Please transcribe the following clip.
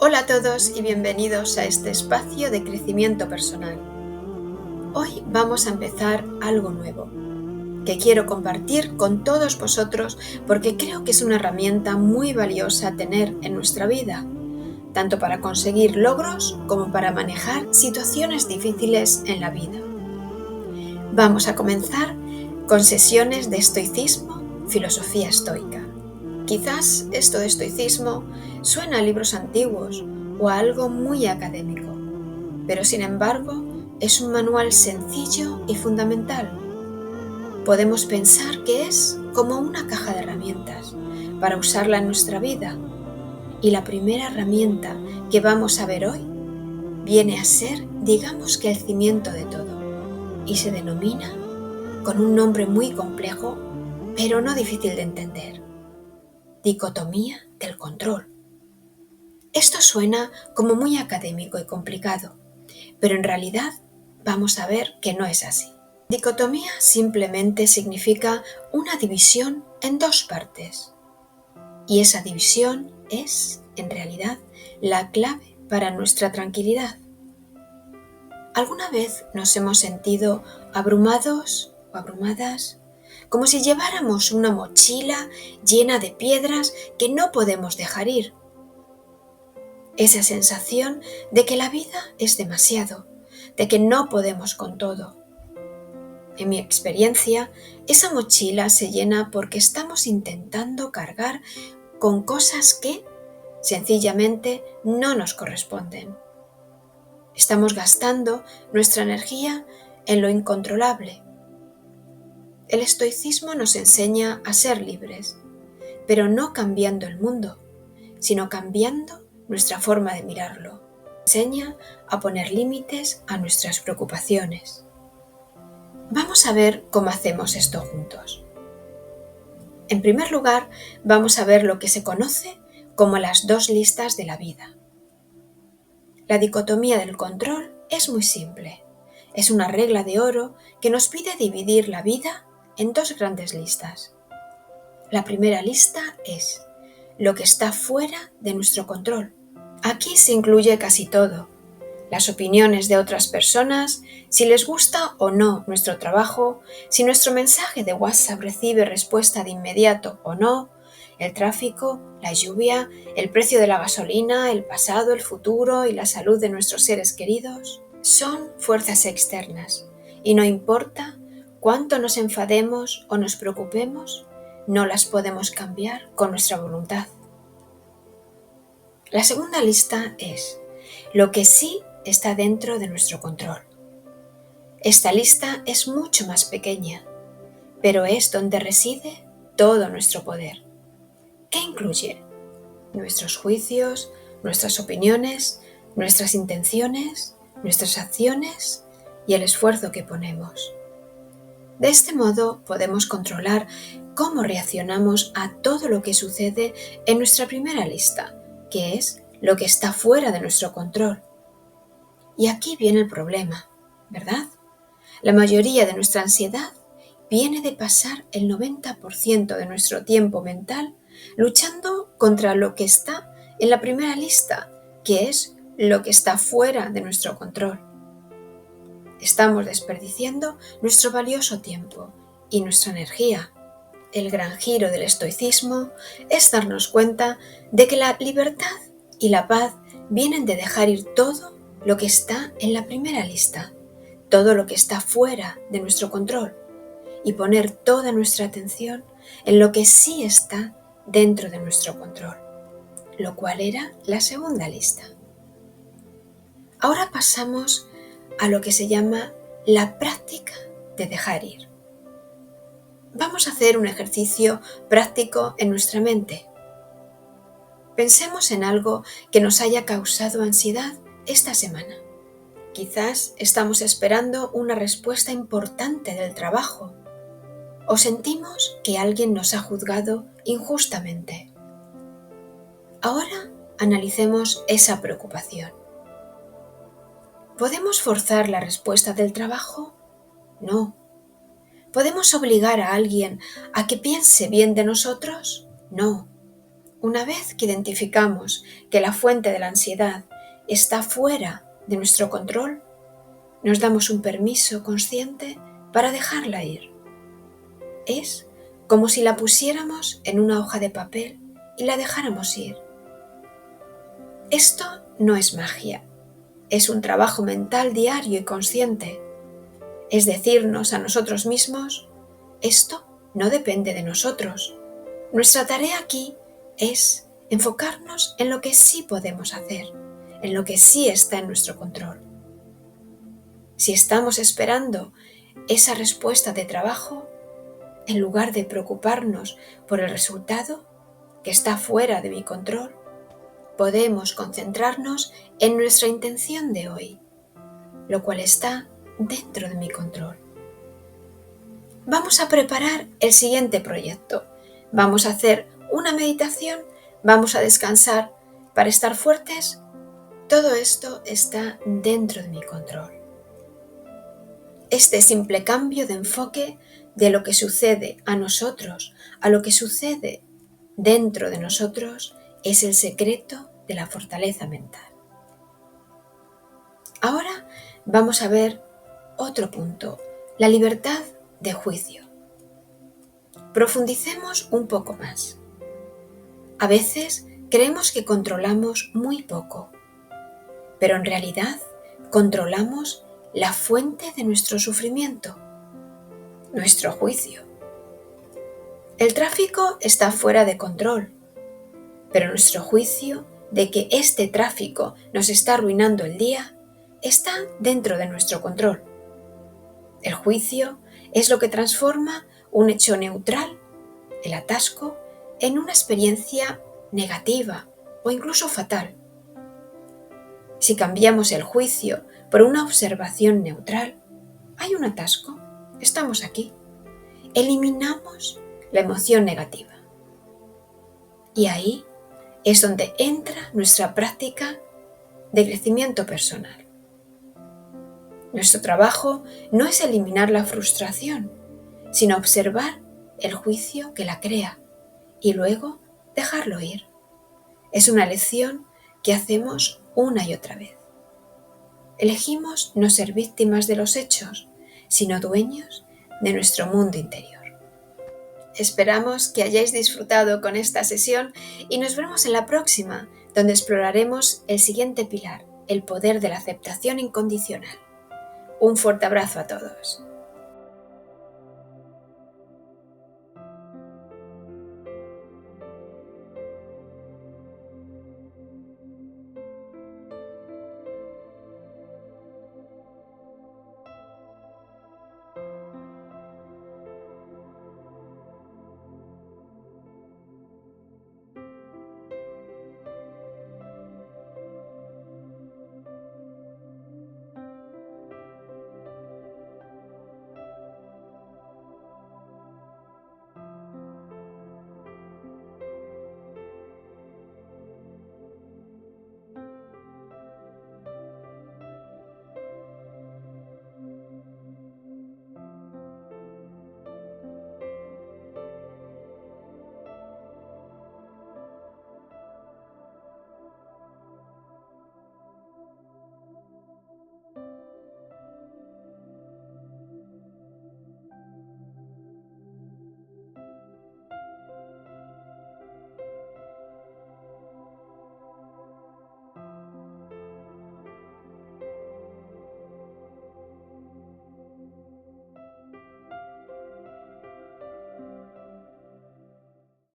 Hola a todos y bienvenidos a este espacio de crecimiento personal. Hoy vamos a empezar algo nuevo, que quiero compartir con todos vosotros porque creo que es una herramienta muy valiosa a tener en nuestra vida, tanto para conseguir logros como para manejar situaciones difíciles en la vida. Vamos a comenzar con sesiones de estoicismo, filosofía estoica. Quizás esto de estoicismo suena a libros antiguos o a algo muy académico, pero sin embargo es un manual sencillo y fundamental. Podemos pensar que es como una caja de herramientas para usarla en nuestra vida, y la primera herramienta que vamos a ver hoy viene a ser, digamos que el cimiento de todo, y se denomina con un nombre muy complejo, pero no difícil de entender: dicotomía del control. Esto suena como muy académico y complicado, pero en realidad vamos a ver que no es así. Dicotomía simplemente significa una división en dos partes, y esa división es, en realidad, la clave para nuestra tranquilidad. ¿Alguna vez nos hemos sentido abrumados o abrumadas, como si lleváramos una mochila llena de piedras que no podemos dejar ir? Esa sensación de que la vida es demasiado, de que no podemos con todo. En mi experiencia, esa mochila se llena porque estamos intentando cargar con cosas que, sencillamente, no nos corresponden. Estamos gastando nuestra energía en lo incontrolable. El estoicismo nos enseña a ser libres, pero no cambiando el mundo, sino cambiando nuestra forma de mirarlo. Enseña a poner límites a nuestras preocupaciones. Vamos a ver cómo hacemos esto juntos. En primer lugar, vamos a ver lo que se conoce como las dos listas de la vida. La dicotomía del control es muy simple. Es una regla de oro que nos pide dividir la vida en dos grandes listas. La primera lista es lo que está fuera de nuestro control. Aquí se incluye casi todo: las opiniones de otras personas, si les gusta o no nuestro trabajo, si nuestro mensaje de WhatsApp recibe respuesta de inmediato o no, el tráfico, la lluvia, el precio de la gasolina, el pasado, el futuro y la salud de nuestros seres queridos. Son fuerzas externas, y no importa cuánto nos enfademos o nos preocupemos, no las podemos cambiar con nuestra voluntad. La segunda lista es lo que sí está dentro de nuestro control. Esta lista es mucho más pequeña, pero es donde reside todo nuestro poder. ¿Qué incluye? Nuestros juicios, nuestras opiniones, nuestras intenciones, nuestras acciones y el esfuerzo que ponemos. De este modo podemos controlar cómo reaccionamos a todo lo que sucede en nuestra primera lista, que es lo que está fuera de nuestro control. Y aquí viene el problema, ¿verdad? La mayoría de nuestra ansiedad viene de pasar el 90% de nuestro tiempo mental luchando contra lo que está en la primera lista, que es lo que está fuera de nuestro control. Estamos desperdiciando nuestro valioso tiempo y nuestra energía. El gran giro del estoicismo es darnos cuenta de que la libertad y la paz vienen de dejar ir todo lo que está en la primera lista, todo lo que está fuera de nuestro control, y poner toda nuestra atención en lo que sí está dentro de nuestro control, lo cual era la segunda lista. Ahora pasamos a lo que se llama la práctica de dejar ir. Vamos a hacer un ejercicio práctico en nuestra mente. Pensemos en algo que nos haya causado ansiedad esta semana. Quizás estamos esperando una respuesta importante del trabajo, o sentimos que alguien nos ha juzgado injustamente. Ahora analicemos esa preocupación. ¿Podemos forzar la respuesta del trabajo? No. ¿Podemos obligar a alguien a que piense bien de nosotros? No. Una vez que identificamos que la fuente de la ansiedad está fuera de nuestro control, nos damos un permiso consciente para dejarla ir. Es como si la pusiéramos en una hoja de papel y la dejáramos ir. Esto no es magia, es un trabajo mental diario y consciente. Es decirnos a nosotros mismos, esto no depende de nosotros. Nuestra tarea aquí es enfocarnos en lo que sí podemos hacer, en lo que sí está en nuestro control. Si estamos esperando esa respuesta de trabajo, en lugar de preocuparnos por el resultado, que está fuera de mi control, podemos concentrarnos en nuestra intención de hoy, lo cual está dentro de mi control. Vamos a preparar el siguiente proyecto. Vamos a hacer una meditación, vamos a descansar para estar fuertes. Todo esto está dentro de mi control. Este simple cambio de enfoque de lo que sucede a nosotros, a lo que sucede dentro de nosotros, es el secreto de la fortaleza mental. Ahora vamos a ver otro punto, la libertad de juicio. Profundicemos un poco más. A veces creemos que controlamos muy poco, pero en realidad controlamos la fuente de nuestro sufrimiento, nuestro juicio. El tráfico está fuera de control, pero nuestro juicio de que este tráfico nos está arruinando el día está dentro de nuestro control. El juicio es lo que transforma un hecho neutral, el atasco, en una experiencia negativa o incluso fatal. Si cambiamos el juicio por una observación neutral, hay un atasco, estamos aquí. Eliminamos la emoción negativa. Y ahí es donde entra nuestra práctica de crecimiento personal. Nuestro trabajo no es eliminar la frustración, sino observar el juicio que la crea y luego dejarlo ir. Es una lección que hacemos una y otra vez. Elegimos no ser víctimas de los hechos, sino dueños de nuestro mundo interior. Esperamos que hayáis disfrutado con esta sesión y nos vemos en la próxima, donde exploraremos el siguiente pilar, el poder de la aceptación incondicional. Un fuerte abrazo a todos.